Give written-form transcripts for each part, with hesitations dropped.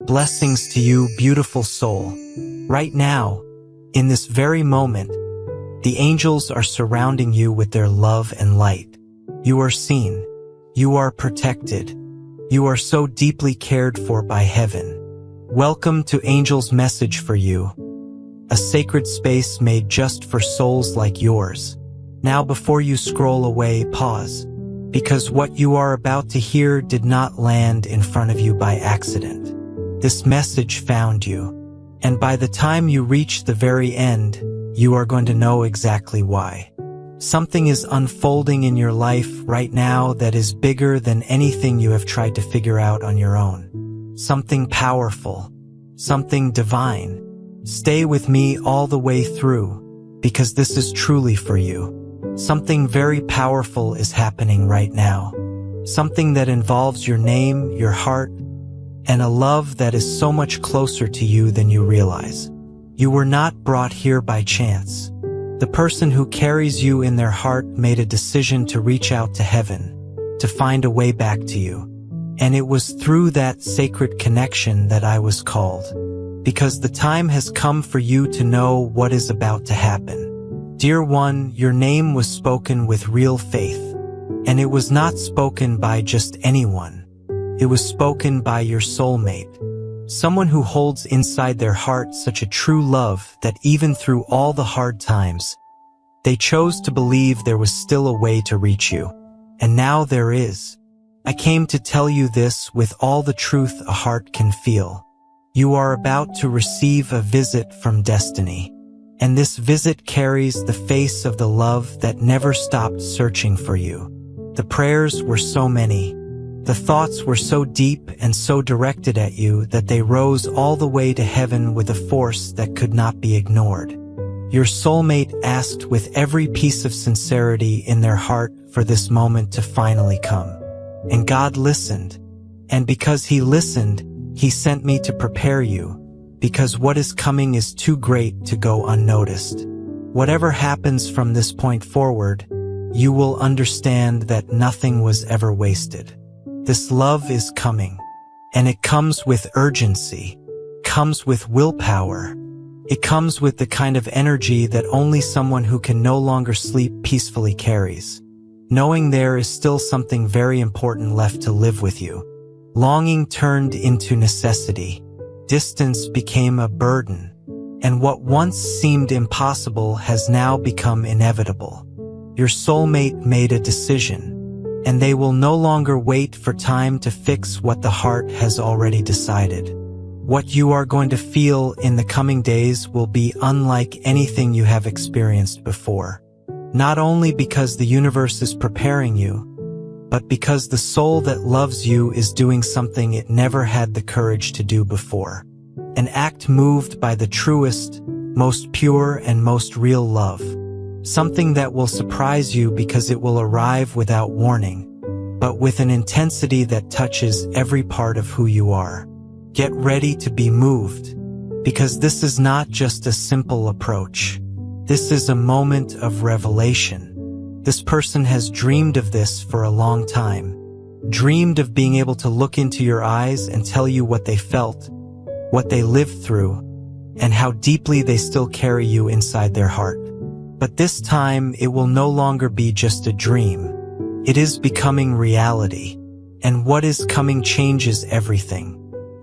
Blessings to you, beautiful soul. Right now, in this very moment, the angels are surrounding you with their love and light. You are seen. You are protected. You are so deeply cared for by heaven. Welcome to Angel's message for you, a sacred space made just for souls like yours. Now, before you scroll away, pause, because what you are about to hear did not land in front of you by accident. This message found you, and by the time you reach the very end, you are going to know exactly why. Something is unfolding in your life right now that is bigger than anything you have tried to figure out on your own. Something powerful, something divine. Stay with me all the way through, because this is truly for you. Something very powerful is happening right now. Something that involves your name, your heart, and a love that is so much closer to you than you realize. You were not brought here by chance. The person who carries you in their heart made a decision to reach out to heaven, to find a way back to you. And it was through that sacred connection that I was called. Because the time has come for you to know what is about to happen. Dear one, your name was spoken with real faith. And it was not spoken by just anyone. It was spoken by your soulmate. Someone who holds inside their heart such a true love that even through all the hard times, they chose to believe there was still a way to reach you. And now there is. I came to tell you this with all the truth a heart can feel. You are about to receive a visit from destiny. And this visit carries the face of the love that never stopped searching for you. The prayers were so many. The thoughts were so deep and so directed at you that they rose all the way to heaven with a force that could not be ignored. Your soulmate asked with every piece of sincerity in their heart for this moment to finally come. And God listened. And because He listened, He sent me to prepare you. Because what is coming is too great to go unnoticed. Whatever happens from this point forward, you will understand that nothing was ever wasted. This love is coming, and it comes with urgency, comes with willpower. It comes with the kind of energy that only someone who can no longer sleep peacefully carries. Knowing there is still something very important left to live with you. Longing turned into necessity. Distance became a burden, and what once seemed impossible has now become inevitable. Your soulmate made a decision, and they will no longer wait for time to fix what the heart has already decided. What you are going to feel in the coming days will be unlike anything you have experienced before. Not only because the universe is preparing you, but because the soul that loves you is doing something it never had the courage to do before. An act moved by the truest, most pure, and most real love. Something that will surprise you because it will arrive without warning, but with an intensity that touches every part of who you are. Get ready to be moved, because this is not just a simple approach. This is a moment of revelation. This person has dreamed of this for a long time, dreamed of being able to look into your eyes and tell you what they felt, what they lived through, and how deeply they still carry you inside their heart. But this time, it will no longer be just a dream. It is becoming reality, and what is coming changes everything.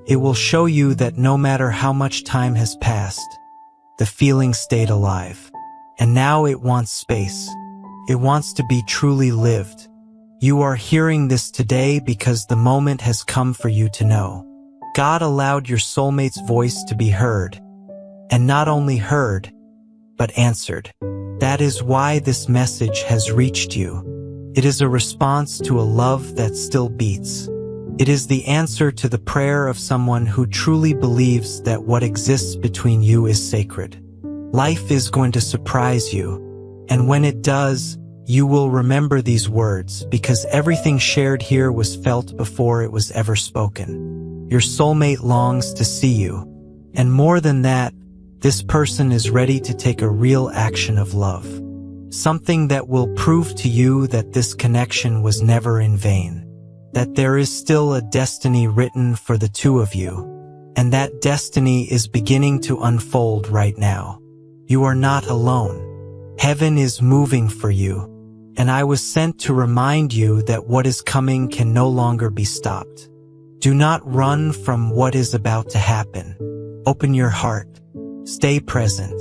It will show you that no matter how much time has passed, the feeling stayed alive. And now it wants space. It wants to be truly lived. You are hearing this today because the moment has come for you to know. God allowed your soulmate's voice to be heard, and not only heard, but answered. That is why this message has reached you. It is a response to a love that still beats. It is the answer to the prayer of someone who truly believes that what exists between you is sacred. Life is going to surprise you, and when it does, you will remember these words because everything shared here was felt before it was ever spoken. Your soulmate longs to see you, and more than that, this person is ready to take a real action of love. Something that will prove to you that this connection was never in vain, that there is still a destiny written for the two of you, and that destiny is beginning to unfold right now. You are not alone. Heaven is moving for you, and I was sent to remind you that what is coming can no longer be stopped. Do not run from what is about to happen. Open your heart. Stay present,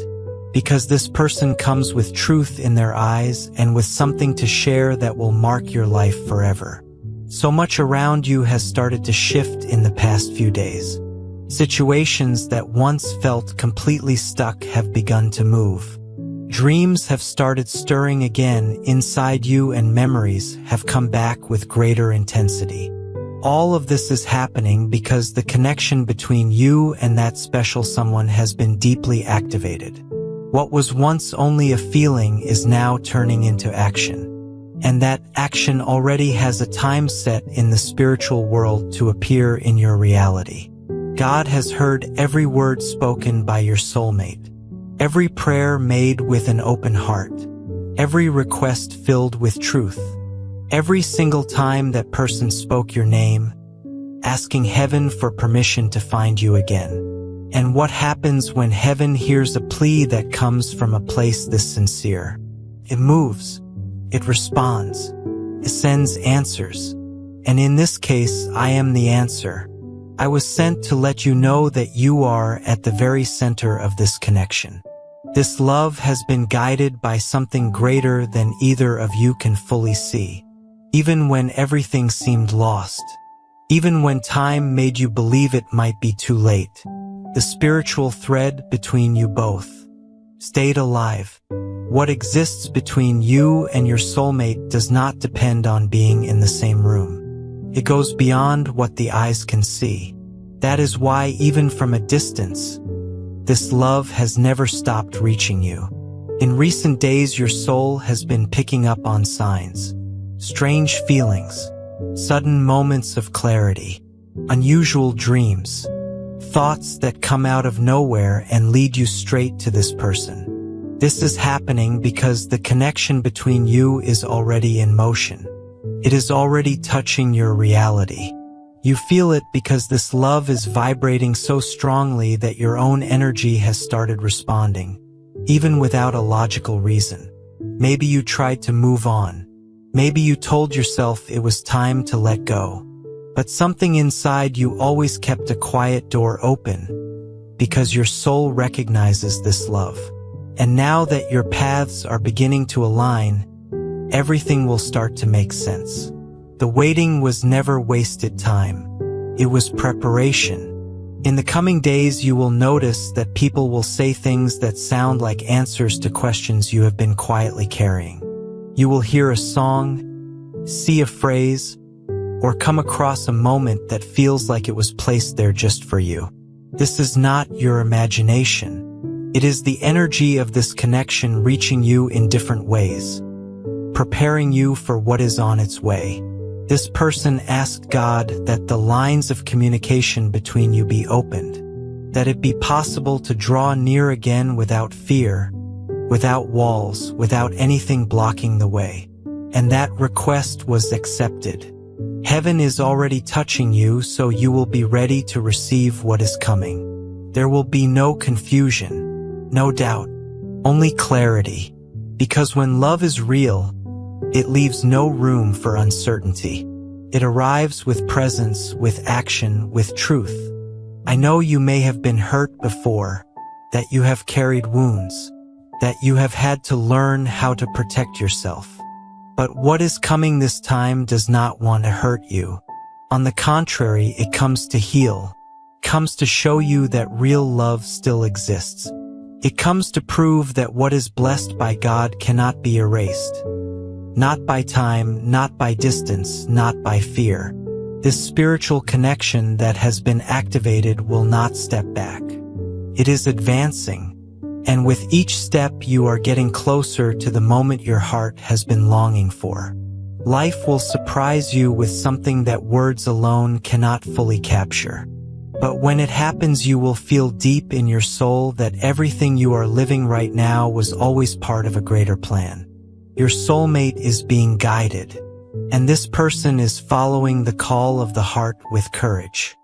because this person comes with truth in their eyes and with something to share that will mark your life forever. So much around you has started to shift in the past few days. Situations that once felt completely stuck have begun to move. Dreams have started stirring again inside you, and memories have come back with greater intensity. All of this is happening because the connection between you and that special someone has been deeply activated. What was once only a feeling is now turning into action. And that action already has a time set in the spiritual world to appear in your reality. God has heard every word spoken by your soulmate, every prayer made with an open heart, every request filled with truth, every single time that person spoke your name, asking heaven for permission to find you again. And what happens when heaven hears a plea that comes from a place this sincere? It moves, it responds, it sends answers. And in this case, I am the answer. I was sent to let you know that you are at the very center of this connection. This love has been guided by something greater than either of you can fully see. Even when everything seemed lost, even when time made you believe it might be too late, the spiritual thread between you both stayed alive. What exists between you and your soulmate does not depend on being in the same room. It goes beyond what the eyes can see. That is why, even from a distance, this love has never stopped reaching you. In recent days, your soul has been picking up on signs, strange feelings, sudden moments of clarity, unusual dreams, thoughts that come out of nowhere and lead you straight to this person. This is happening because the connection between you is already in motion. It is already touching your reality. You feel it because this love is vibrating so strongly that your own energy has started responding, even without a logical reason. Maybe you tried to move on. Maybe you told yourself it was time to let go. But something inside you always kept a quiet door open, because your soul recognizes this love. And now that your paths are beginning to align, everything will start to make sense. The waiting was never wasted time. It was preparation. In the coming days, you will notice that people will say things that sound like answers to questions you have been quietly carrying. You will hear a song, see a phrase, or come across a moment that feels like it was placed there just for you. This is not your imagination. It is the energy of this connection reaching you in different ways, preparing you for what is on its way. This person asked God that the lines of communication between you be opened, that it be possible to draw near again without fear, without walls, without anything blocking the way. And that request was accepted. Heaven is already touching you, so you will be ready to receive what is coming. There will be no confusion, no doubt, only clarity. Because when love is real, it leaves no room for uncertainty. It arrives with presence, with action, with truth. I know you may have been hurt before, that you have carried wounds, that you have had to learn how to protect yourself. But what is coming this time does not want to hurt you. On the contrary, it comes to heal, comes to show you that real love still exists. It comes to prove that what is blessed by God cannot be erased. Not by time, not by distance, not by fear. This spiritual connection that has been activated will not step back. It is advancing. And with each step, you are getting closer to the moment your heart has been longing for. Life will surprise you with something that words alone cannot fully capture. But when it happens, you will feel deep in your soul that everything you are living right now was always part of a greater plan. Your soulmate is being guided, and this person is following the call of the heart with courage.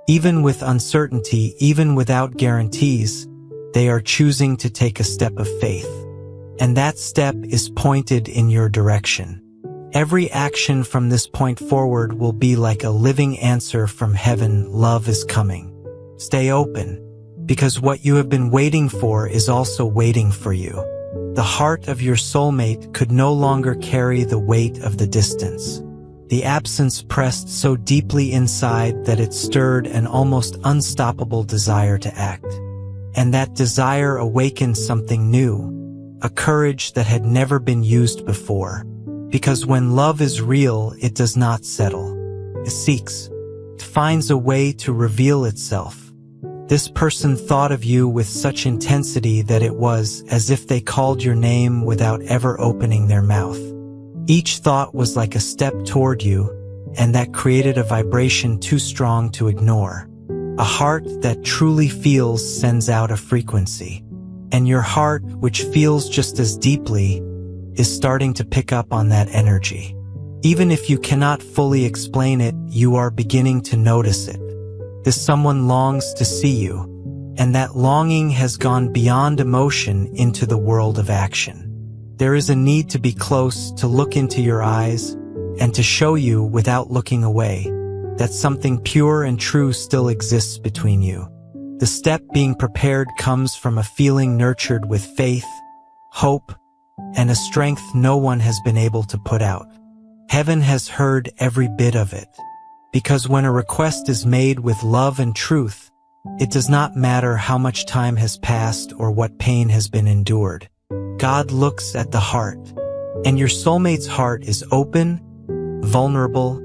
Even with uncertainty, even without guarantees, they are choosing to take a step of faith. And that step is pointed in your direction. Every action from this point forward will be like a living answer from heaven. Love is coming. Stay open, because what you have been waiting for is also waiting for you. The heart of your soulmate could no longer carry the weight of the distance. The absence pressed so deeply inside that it stirred an almost unstoppable desire to act. And that desire awakened something new, a courage that had never been used before. Because when love is real, it does not settle. It seeks. It finds a way to reveal itself. This person thought of you with such intensity that it was as if they called your name without ever opening their mouth. Each thought was like a step toward you, and that created a vibration too strong to ignore. A heart that truly feels sends out a frequency. And your heart, which feels just as deeply, is starting to pick up on that energy. Even if you cannot fully explain it, you are beginning to notice it. This someone longs to see you, and that longing has gone beyond emotion into the world of action. There is a need to be close, to look into your eyes, and to show you, without looking away, that something pure and true still exists between you. The step being prepared comes from a feeling nurtured with faith, hope, and a strength no one has been able to put out. Heaven has heard every bit of it. Because when a request is made with love and truth, it does not matter how much time has passed or what pain has been endured. God looks at the heart, and your soulmate's heart is open, vulnerable,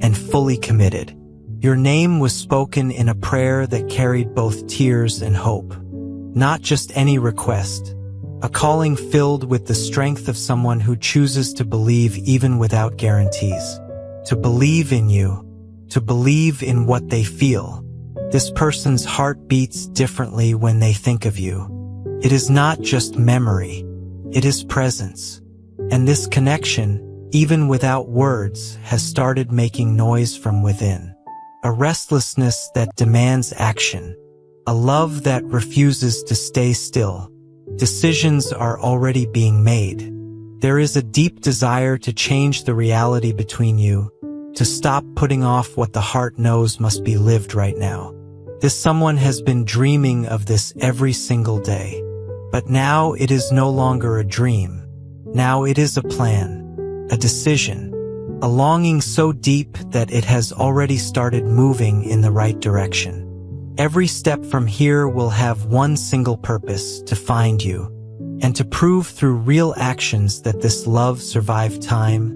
and fully committed. Your name was spoken in a prayer that carried both tears and hope. Not just any request, a calling filled with the strength of someone who chooses to believe even without guarantees. To believe in you, to believe in what they feel. This person's heart beats differently when they think of you. It is not just memory, it is presence. And this connection, even without words, has started making noise from within. A restlessness that demands action. A love that refuses to stay still. Decisions are already being made. There is a deep desire to change the reality between you, to stop putting off what the heart knows must be lived right now. This someone has been dreaming of this every single day. But now it is no longer a dream. Now it is a plan, a decision, a longing so deep that it has already started moving in the right direction. Every step from here will have one single purpose: to find you, and to prove through real actions that this love survived time,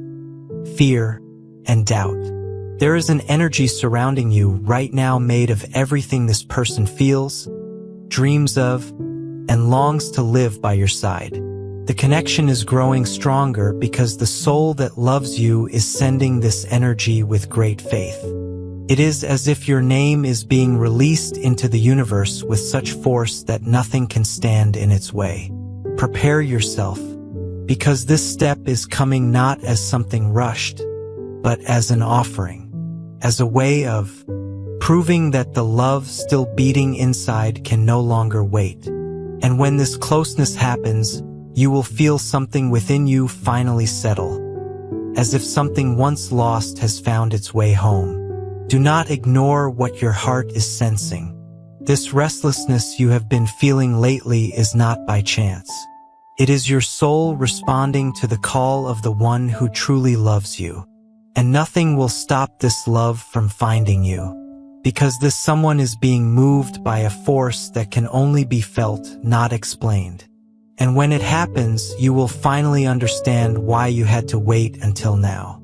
fear, and doubt. There is an energy surrounding you right now made of everything this person feels, dreams of, and longs to live by your side. The connection is growing stronger because the soul that loves you is sending this energy with great faith. It is as if your name is being released into the universe with such force that nothing can stand in its way. Prepare yourself, because this step is coming not as something rushed, but as an offering, as a way of proving that the love still beating inside can no longer wait. And when this closeness happens, you will feel something within you finally settle, as if something once lost has found its way home. Do not ignore what your heart is sensing. This restlessness you have been feeling lately is not by chance. It is your soul responding to the call of the one who truly loves you. And nothing will stop this love from finding you, because this someone is being moved by a force that can only be felt, not explained. And when it happens, you will finally understand why you had to wait until now.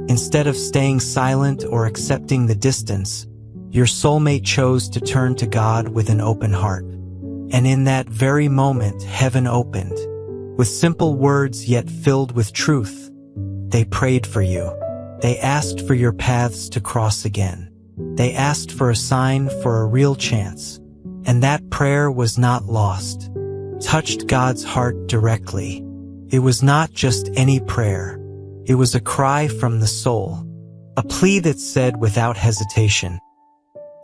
Instead of staying silent or accepting the distance, your soulmate chose to turn to God with an open heart. And in that very moment, heaven opened. With simple words yet filled with truth, they prayed for you. They asked for your paths to cross again. They asked for a sign, for a real chance. And that prayer was not lost. Touched God's heart directly. It was not just any prayer. It was a cry from the soul. A plea that said without hesitation,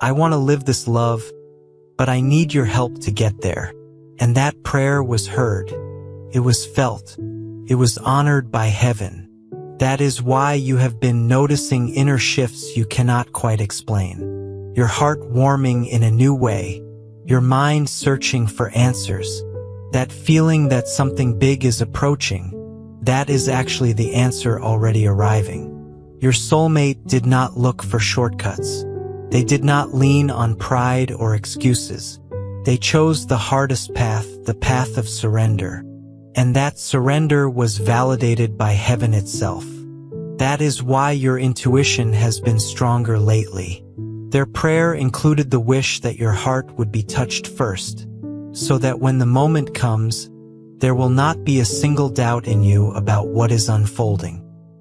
I want to live this love, but I need your help to get there. And that prayer was heard. It was felt. It was honored by heaven. That is why you have been noticing inner shifts you cannot quite explain. Your heart warming in a new way. Your mind searching for answers. That feeling that something big is approaching. That is actually the answer already arriving. Your soulmate did not look for shortcuts. They did not lean on pride or excuses. They chose the hardest path, the path of surrender. And that surrender was validated by heaven itself. That is why your intuition has been stronger lately. Their prayer included the wish that your heart would be touched first, so that when the moment comes, there will not be a single doubt in you about what is unfolding.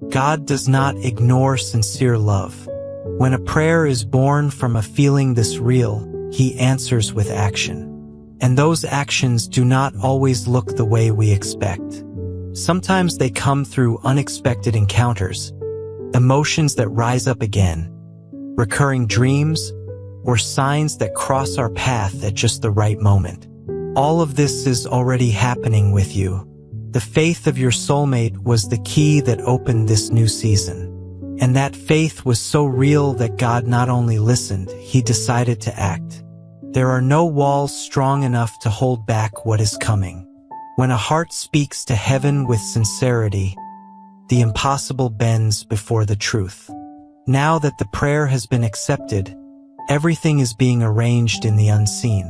God does not ignore sincere love. When a prayer is born from a feeling this real, He answers with action. And those actions do not always look the way we expect. Sometimes they come through unexpected encounters, emotions that rise up again, recurring dreams, or signs that cross our path at just the right moment. All of this is already happening with you. The faith of your soulmate was the key that opened this new season. And that faith was so real that God not only listened, He decided to act. There are no walls strong enough to hold back what is coming. When a heart speaks to heaven with sincerity, the impossible bends before the truth. Now that the prayer has been accepted, everything is being arranged in the unseen,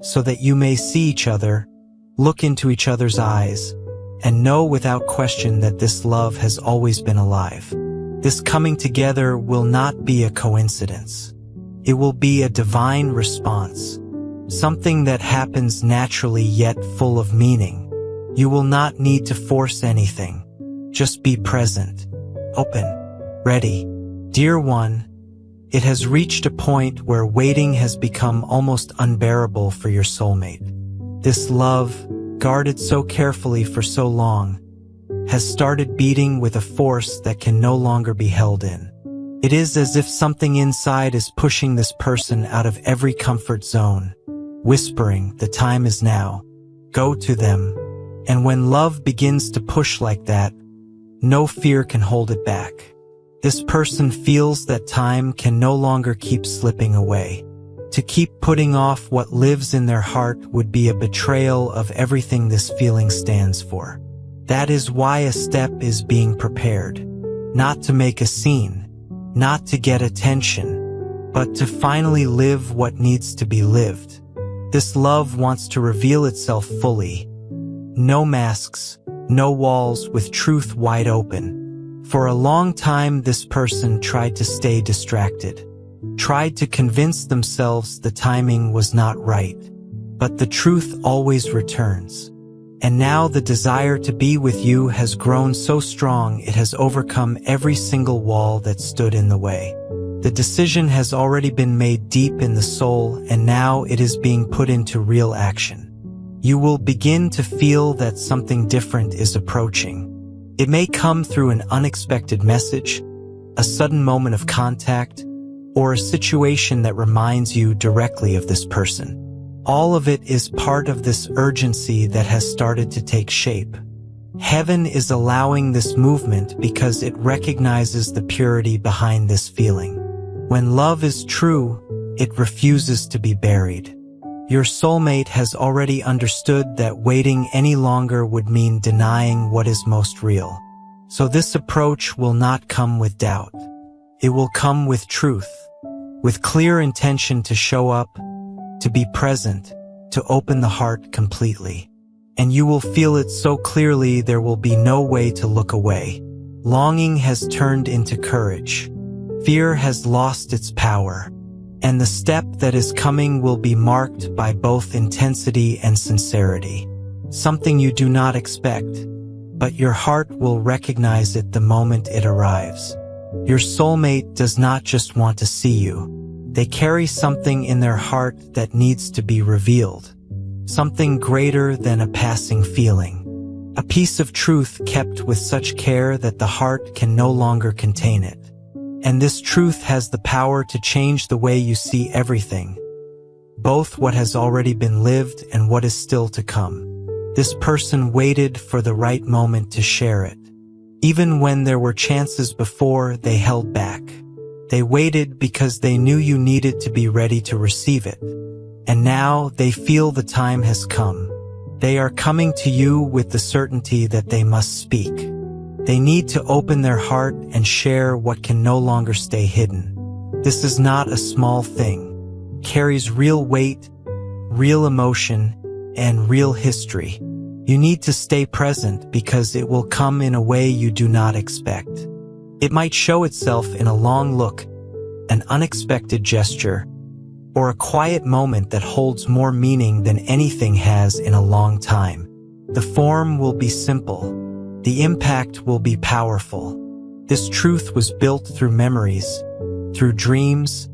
so that you may see each other, look into each other's eyes, and know without question that this love has always been alive. This coming together will not be a coincidence. It will be a divine response, something that happens naturally yet full of meaning. You will not need to force anything. Just be present, open, ready. Dear one, it has reached a point where waiting has become almost unbearable for your soulmate. This love, guarded so carefully for so long, has started beating with a force that can no longer be held in. It is as if something inside is pushing this person out of every comfort zone, whispering, the time is now. Go to them. And when love begins to push like that, no fear can hold it back. This person feels that time can no longer keep slipping away. To keep putting off what lives in their heart would be a betrayal of everything this feeling stands for. That is why a step is being prepared. Not to make a scene, not to get attention, but to finally live what needs to be lived. This love wants to reveal itself fully. No masks, no walls, with truth wide open. For a long time, this person tried to stay distracted, tried to convince themselves the timing was not right. But the truth always returns. And now the desire to be with you has grown so strong it has overcome every single wall that stood in the way. The decision has already been made deep in the soul, and now it is being put into real action. You will begin to feel that something different is approaching. It may come through an unexpected message, a sudden moment of contact, or a situation that reminds you directly of this person. All of it is part of this urgency that has started to take shape. Heaven is allowing this movement because it recognizes the purity behind this feeling. When love is true, it refuses to be buried. Your soulmate has already understood that waiting any longer would mean denying what is most real. So this approach will not come with doubt. It will come with truth, with clear intention to show up, to be present, to open the heart completely. And you will feel it so clearly there will be no way to look away. Longing has turned into courage. Fear has lost its power. And the step that is coming will be marked by both intensity and sincerity. Something you do not expect, but your heart will recognize it the moment it arrives. Your soulmate does not just want to see you. They carry something in their heart that needs to be revealed. Something greater than a passing feeling. A piece of truth kept with such care that the heart can no longer contain it. And this truth has the power to change the way you see everything, both what has already been lived and what is still to come. This person waited for the right moment to share it. Even when there were chances before, they held back. They waited because they knew you needed to be ready to receive it. And now they feel the time has come. They are coming to you with the certainty that they must speak. They need to open their heart and share what can no longer stay hidden. This is not a small thing. It carries real weight, real emotion, and real history. You need to stay present because it will come in a way you do not expect. It might show itself in a long look, an unexpected gesture, or a quiet moment that holds more meaning than anything has in a long time. The form will be simple. The impact will be powerful. This truth was built through memories, through dreams,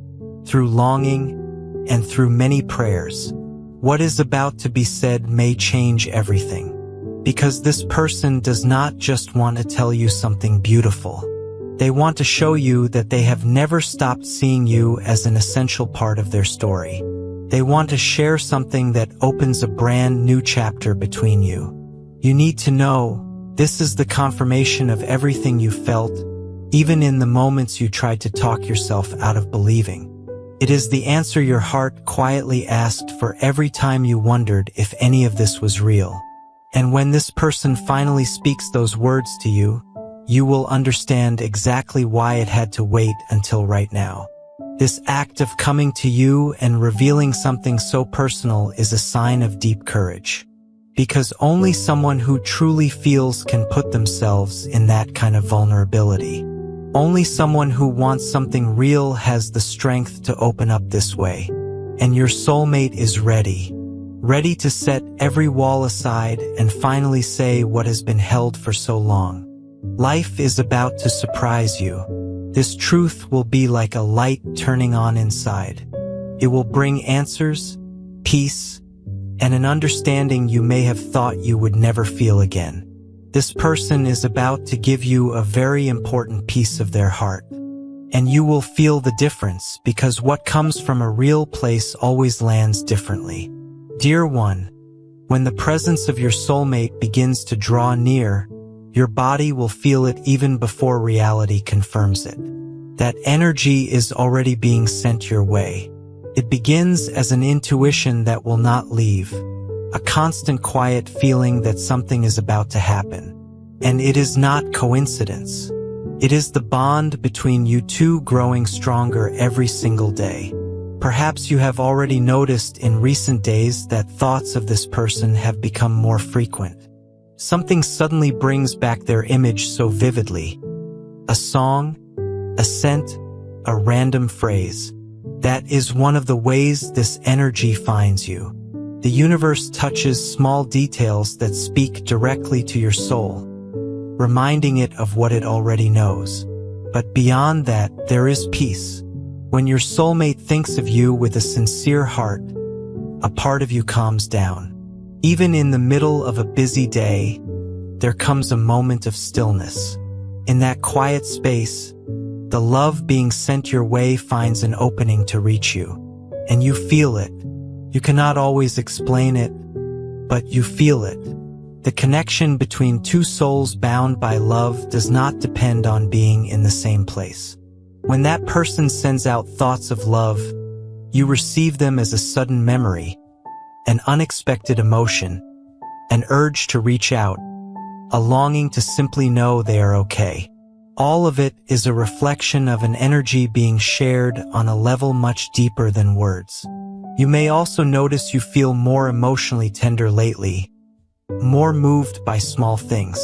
through longing, and through many prayers. What is about to be said may change everything, because this person does not just want to tell you something beautiful. They want to show you that they have never stopped seeing you as an essential part of their story. They want to share something that opens a brand new chapter between you. You need to know, this is the confirmation of everything you felt, even in the moments you tried to talk yourself out of believing. It is the answer your heart quietly asked for every time you wondered if any of this was real. And when this person finally speaks those words to you, you will understand exactly why it had to wait until right now. This act of coming to you and revealing something so personal is a sign of deep courage. Because only someone who truly feels can put themselves in that kind of vulnerability. Only someone who wants something real has the strength to open up this way. And your soulmate is ready. Ready to set every wall aside and finally say what has been held for so long. Life is about to surprise you. This truth will be like a light turning on inside. It will bring answers, peace, and an understanding you may have thought you would never feel again. This person is about to give you a very important piece of their heart. And you will feel the difference because what comes from a real place always lands differently. Dear one, when the presence of your soulmate begins to draw near, your body will feel it even before reality confirms it. That energy is already being sent your way. It begins as an intuition that will not leave, a constant quiet feeling that something is about to happen. And it is not coincidence. It is the bond between you two growing stronger every single day. Perhaps you have already noticed in recent days that thoughts of this person have become more frequent. Something suddenly brings back their image so vividly. A song, a scent, a random phrase. That is one of the ways this energy finds you. The universe touches small details that speak directly to your soul, reminding it of what it already knows. But beyond that, there is peace. When your soulmate thinks of you with a sincere heart, a part of you calms down. Even in the middle of a busy day, there comes a moment of stillness. In that quiet space, the love being sent your way finds an opening to reach you. And you feel it. You cannot always explain it, but you feel it. The connection between two souls bound by love does not depend on being in the same place. When that person sends out thoughts of love, you receive them as a sudden memory, an unexpected emotion, an urge to reach out, a longing to simply know they are okay. All of it is a reflection of an energy being shared on a level much deeper than words. You may also notice you feel more emotionally tender lately, more moved by small things.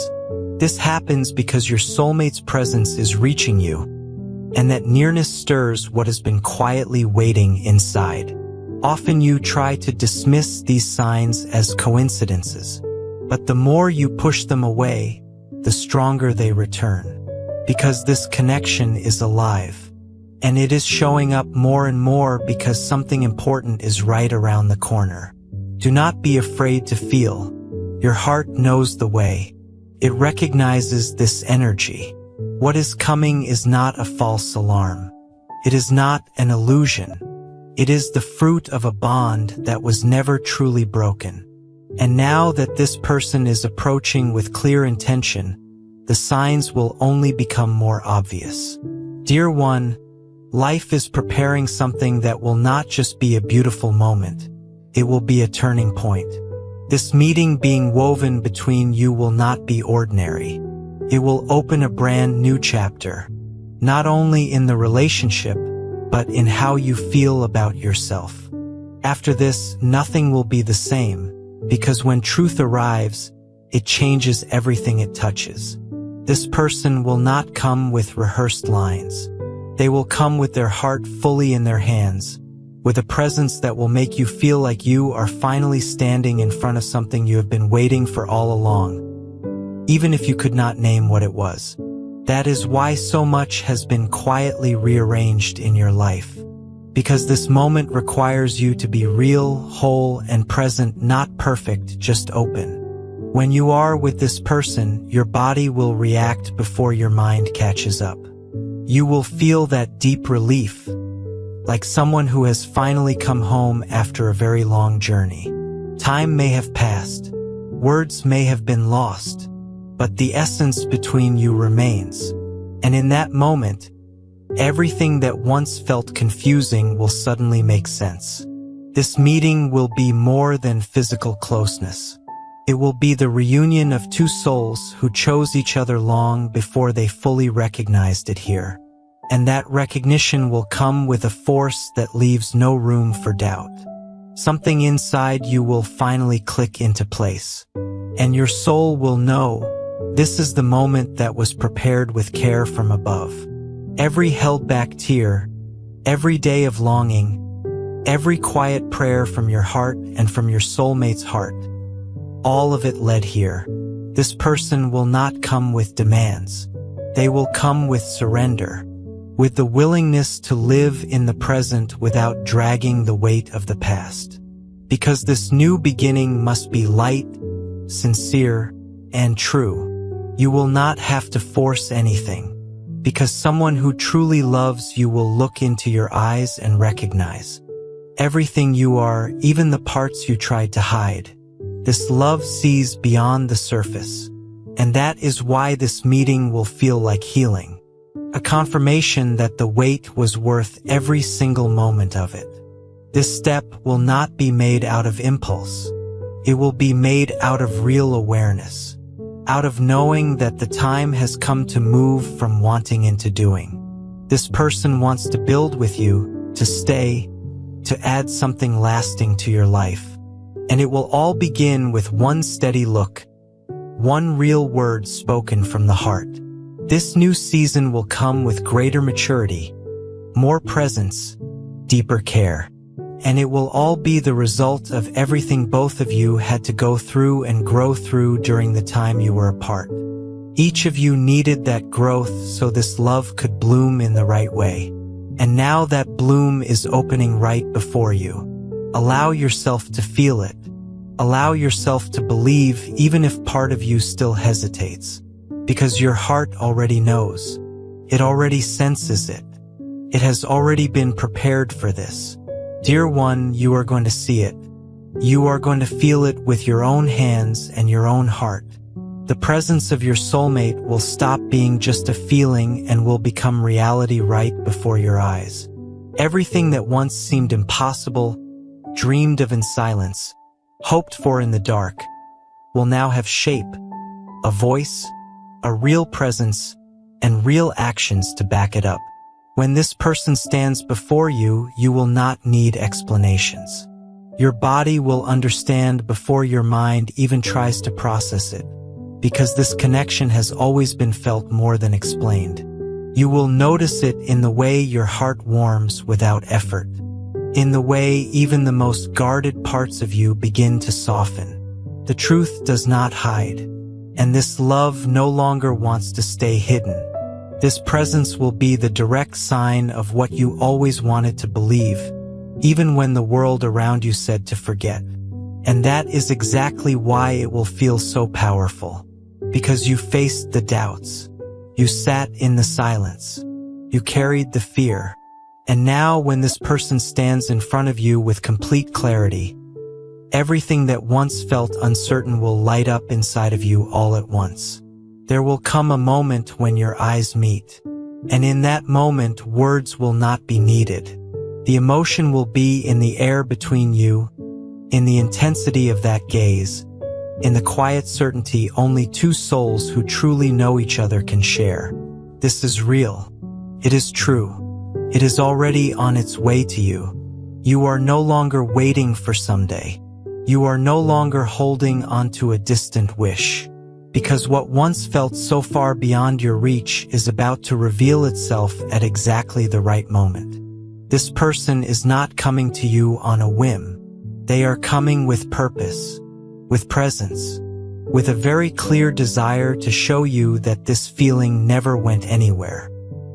This happens because your soulmate's presence is reaching you, and that nearness stirs what has been quietly waiting inside. Often you try to dismiss these signs as coincidences, but the more you push them away, the stronger they return. Because this connection is alive. And it is showing up more and more because something important is right around the corner. Do not be afraid to feel. Your heart knows the way. It recognizes this energy. What is coming is not a false alarm. It is not an illusion. It is the fruit of a bond that was never truly broken. And now that this person is approaching with clear intention, the signs will only become more obvious. Dear one, life is preparing something that will not just be a beautiful moment. It will be a turning point. This meeting being woven between you will not be ordinary. It will open a brand new chapter, not only in the relationship, but in how you feel about yourself. After this, nothing will be the same, because when truth arrives, it changes everything it touches. This person will not come with rehearsed lines. They will come with their heart fully in their hands, with a presence that will make you feel like you are finally standing in front of something you have been waiting for all along, even if you could not name what it was. That is why so much has been quietly rearranged in your life. Because this moment requires you to be real, whole, and present, not perfect, just open. When you are with this person, your body will react before your mind catches up. You will feel that deep relief, like someone who has finally come home after a very long journey. Time may have passed, words may have been lost, but the essence between you remains. And in that moment, everything that once felt confusing will suddenly make sense. This meeting will be more than physical closeness. It will be the reunion of two souls who chose each other long before they fully recognized it here. And that recognition will come with a force that leaves no room for doubt. Something inside you will finally click into place. And your soul will know this is the moment that was prepared with care from above. Every held-back tear, every day of longing, every quiet prayer from your heart and from your soulmate's heart, all of it led here. This person will not come with demands. They will come with surrender, with the willingness to live in the present without dragging the weight of the past. Because this new beginning must be light, sincere, and true. You will not have to force anything, because someone who truly loves you will look into your eyes and recognize everything you are, even the parts you tried to hide. This love sees beyond the surface, and that is why this meeting will feel like healing, a confirmation that the wait was worth every single moment of it. This step will not be made out of impulse. It will be made out of real awareness, out of knowing that the time has come to move from wanting into doing. This person wants to build with you, to stay, to add something lasting to your life. And it will all begin with one steady look, one real word spoken from the heart. This new season will come with greater maturity, more presence, deeper care. And it will all be the result of everything both of you had to go through and grow through during the time you were apart. Each of you needed that growth so this love could bloom in the right way. And now that bloom is opening right before you. Allow yourself to feel it. Allow yourself to believe even if part of you still hesitates. Because your heart already knows. It already senses it. It has already been prepared for this. Dear one, you are going to see it. You are going to feel it with your own hands and your own heart. The presence of your soulmate will stop being just a feeling and will become reality right before your eyes. Everything that once seemed impossible, dreamed of in silence, hoped for in the dark, will now have shape, a voice, a real presence, and real actions to back it up. When this person stands before you, you will not need explanations. Your body will understand before your mind even tries to process it, because this connection has always been felt more than explained. You will notice it in the way your heart warms without effort, in the way even the most guarded parts of you begin to soften. The truth does not hide, and this love no longer wants to stay hidden. This presence will be the direct sign of what you always wanted to believe, even when the world around you said to forget. And that is exactly why it will feel so powerful. Because you faced the doubts. You sat in the silence. You carried the fear. And now, when this person stands in front of you with complete clarity, everything that once felt uncertain will light up inside of you all at once. There will come a moment when your eyes meet. And in that moment, words will not be needed. The emotion will be in the air between you, in the intensity of that gaze, in the quiet certainty only two souls who truly know each other can share. This is real. It is true. It is already on its way to you. You are no longer waiting for someday. You are no longer holding onto a distant wish. Because what once felt so far beyond your reach is about to reveal itself at exactly the right moment. This person is not coming to you on a whim. They are coming with purpose, with presence, with a very clear desire to show you that this feeling never went anywhere.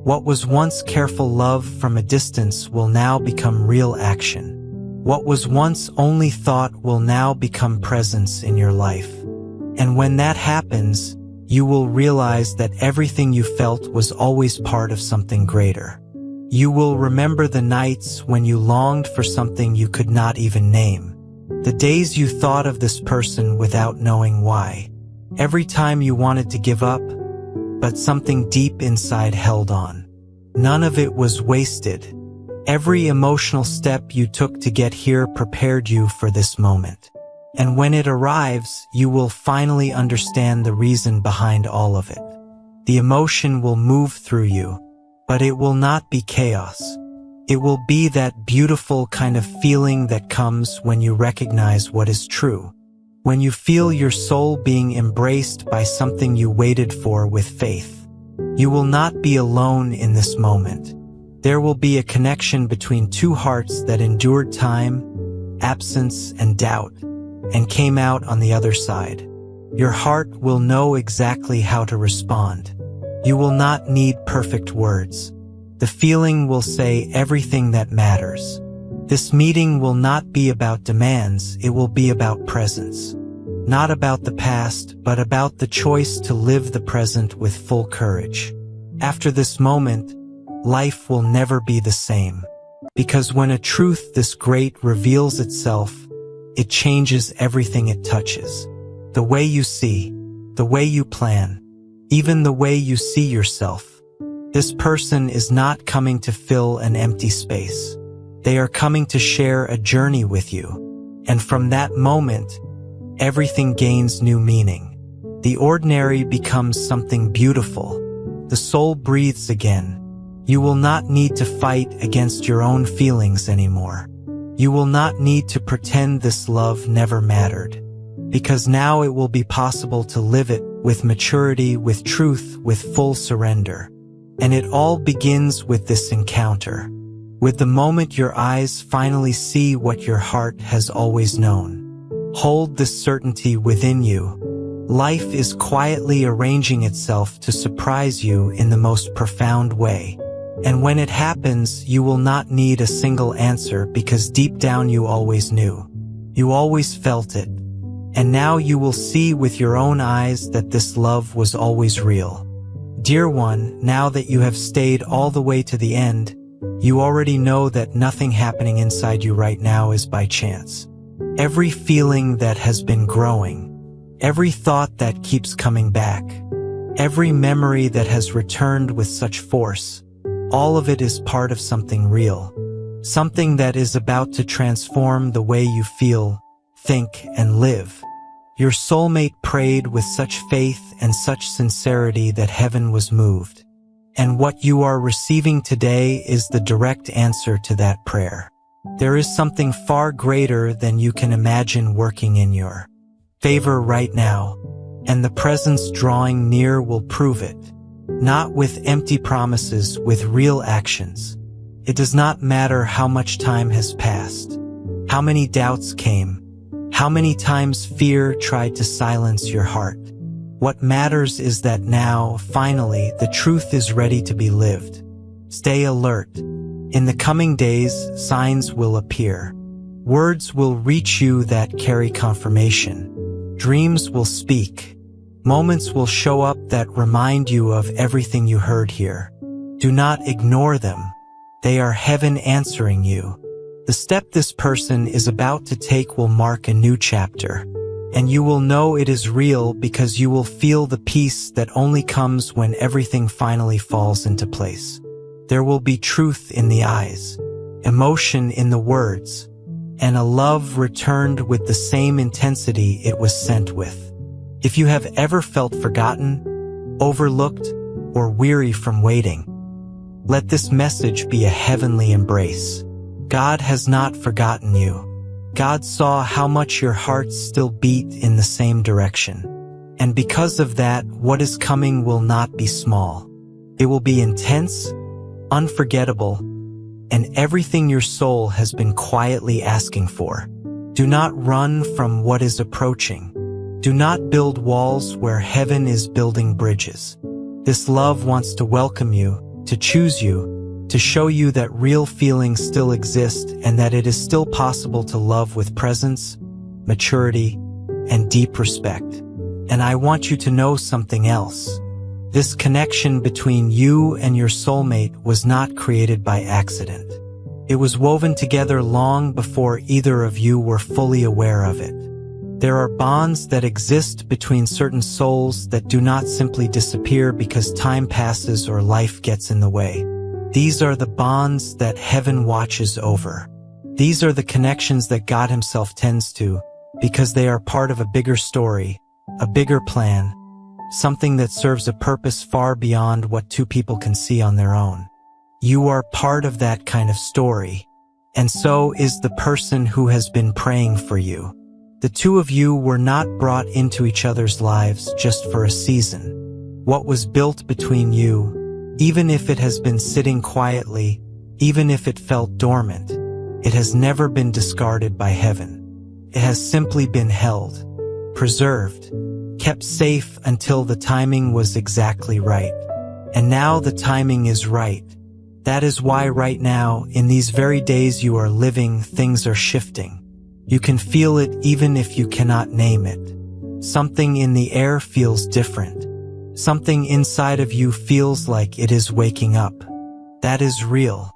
What was once careful love from a distance will now become real action. What was once only thought will now become presence in your life. And when that happens, you will realize that everything you felt was always part of something greater. You will remember the nights when you longed for something you could not even name. The days you thought of this person without knowing why. Every time you wanted to give up, but something deep inside held on. None of it was wasted. Every emotional step you took to get here prepared you for this moment. And when it arrives, you will finally understand the reason behind all of it. The emotion will move through you, but it will not be chaos. It will be that beautiful kind of feeling that comes when you recognize what is true. When you feel your soul being embraced by something you waited for with faith. You will not be alone in this moment. There will be a connection between two hearts that endured time, absence, and doubt, and came out on the other side. Your heart will know exactly how to respond. You will not need perfect words. The feeling will say everything that matters. This meeting will not be about demands, it will be about presence. Not about the past, but about the choice to live the present with full courage. After this moment, life will never be the same. Because when a truth this great reveals itself, it changes everything it touches. The way you see, the way you plan, even the way you see yourself. This person is not coming to fill an empty space. They are coming to share a journey with you. And from that moment, everything gains new meaning. The ordinary becomes something beautiful. The soul breathes again. You will not need to fight against your own feelings anymore. You will not need to pretend this love never mattered. Because now it will be possible to live it with maturity, with truth, with full surrender. And it all begins with this encounter. With the moment your eyes finally see what your heart has always known. Hold this certainty within you. Life is quietly arranging itself to surprise you in the most profound way. And when it happens, you will not need a single answer because deep down you always knew. You always felt it. And now you will see with your own eyes that this love was always real. Dear one, now that you have stayed all the way to the end, you already know that nothing happening inside you right now is by chance. Every feeling that has been growing, every thought that keeps coming back, every memory that has returned with such force, all of it is part of something real. Something that is about to transform the way you feel, think, and live. Your soulmate prayed with such faith and such sincerity that heaven was moved. And what you are receiving today is the direct answer to that prayer. There is something far greater than you can imagine working in your favor right now, and the presence drawing near will prove it. Not with empty promises, with real actions. It does not matter how much time has passed, how many doubts came, how many times fear tried to silence your heart. What matters is that now, finally, the truth is ready to be lived. Stay alert. In the coming days, signs will appear. Words will reach you that carry confirmation. Dreams will speak. Moments will show up that remind you of everything you heard here. Do not ignore them. They are heaven answering you. The step this person is about to take will mark a new chapter, and you will know it is real because you will feel the peace that only comes when everything finally falls into place. There will be truth in the eyes, emotion in the words, and a love returned with the same intensity it was sent with. If you have ever felt forgotten, overlooked, or weary from waiting, let this message be a heavenly embrace. God has not forgotten you. God saw how much your hearts still beat in the same direction. And because of that, what is coming will not be small. It will be intense, unforgettable, and everything your soul has been quietly asking for. Do not run from what is approaching. Do not build walls where heaven is building bridges. This love wants to welcome you, to choose you, to show you that real feelings still exist and that it is still possible to love with presence, maturity, and deep respect. And I want you to know something else. This connection between you and your soulmate was not created by accident. It was woven together long before either of you were fully aware of it. There are bonds that exist between certain souls that do not simply disappear because time passes or life gets in the way. These are the bonds that heaven watches over. These are the connections that God Himself tends to, because they are part of a bigger story, a bigger plan, something that serves a purpose far beyond what two people can see on their own. You are part of that kind of story, and so is the person who has been praying for you. The two of you were not brought into each other's lives just for a season. What was built between you, even if it has been sitting quietly, even if it felt dormant, it has never been discarded by heaven. It has simply been held, preserved, kept safe until the timing was exactly right. And now the timing is right. That is why right now, in these very days you are living, things are shifting. You can feel it even if you cannot name it. Something in the air feels different. Something inside of you feels like it is waking up. That is real.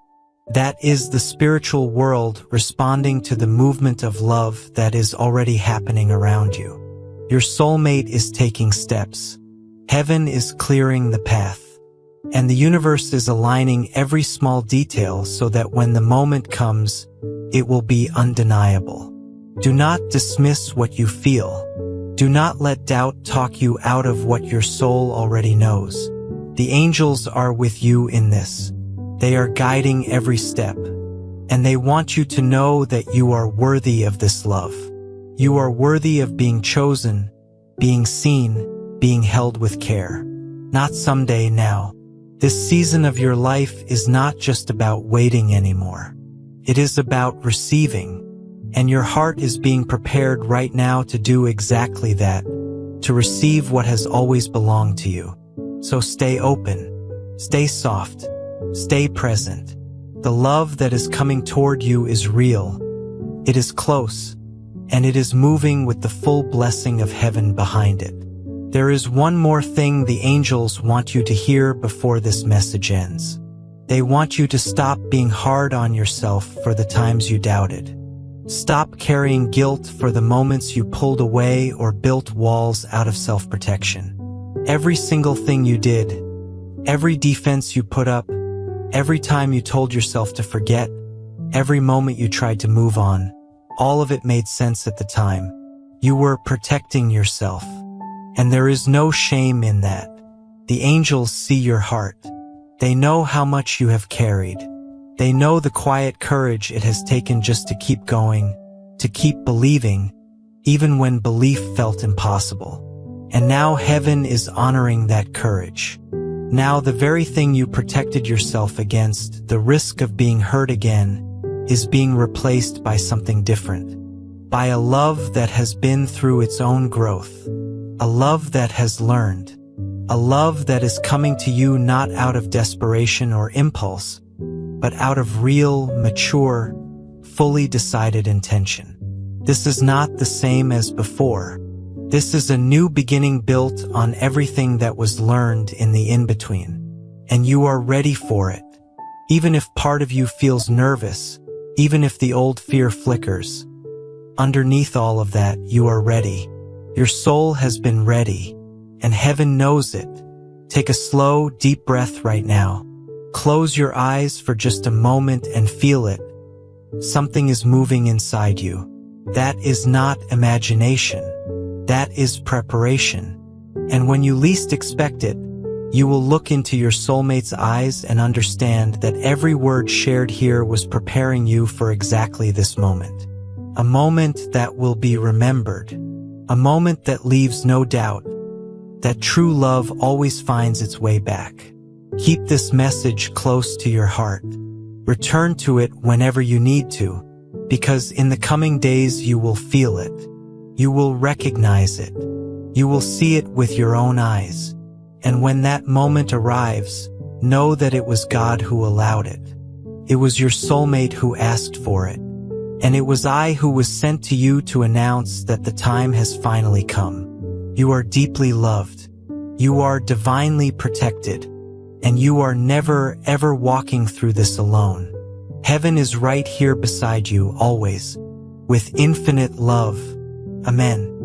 That is the spiritual world responding to the movement of love that is already happening around you. Your soulmate is taking steps. Heaven is clearing the path. And the universe is aligning every small detail so that when the moment comes, it will be undeniable. Do not dismiss what you feel. Do not let doubt talk you out of what your soul already knows. The angels are with you in this. They are guiding every step. And they want you to know that you are worthy of this love. You are worthy of being chosen, being seen, being held with care. Not someday, now. This season of your life is not just about waiting anymore. It is about receiving. And your heart is being prepared right now to do exactly that, to receive what has always belonged to you. So stay open, stay soft, stay present. The love that is coming toward you is real. It is close, and it is moving with the full blessing of heaven behind it. There is one more thing the angels want you to hear before this message ends. They want you to stop being hard on yourself for the times you doubted. Stop carrying guilt for the moments you pulled away or built walls out of self-protection. Every single thing you did, every defense you put up, every time you told yourself to forget, every moment you tried to move on, all of it made sense at the time. You were protecting yourself. And there is no shame in that. The angels see your heart. They know how much you have carried. They know the quiet courage it has taken just to keep going, to keep believing, even when belief felt impossible. And now heaven is honoring that courage. Now the very thing you protected yourself against, the risk of being hurt again, is being replaced by something different. By a love that has been through its own growth. A love that has learned. A love that is coming to you not out of desperation or impulse, but out of real, mature, fully decided intention. This is not the same as before. This is a new beginning built on everything that was learned in the in-between. And you are ready for it. Even if part of you feels nervous, even if the old fear flickers, underneath all of that, you are ready. Your soul has been ready, and heaven knows it. Take a slow, deep breath right now. Close your eyes for just a moment and feel it. Something is moving inside you. That is not imagination. That is preparation. And when you least expect it, you will look into your soulmate's eyes and understand that every word shared here was preparing you for exactly this moment. A moment that will be remembered. A moment that leaves no doubt that true love always finds its way back. Keep this message close to your heart. Return to it whenever you need to, because in the coming days you will feel it. You will recognize it. You will see it with your own eyes. And when that moment arrives, know that it was God who allowed it. It was your soulmate who asked for it. And it was I who was sent to you to announce that the time has finally come. You are deeply loved. You are divinely protected. And you are never, ever walking through this alone. Heaven is right here beside you always, with infinite love. Amen.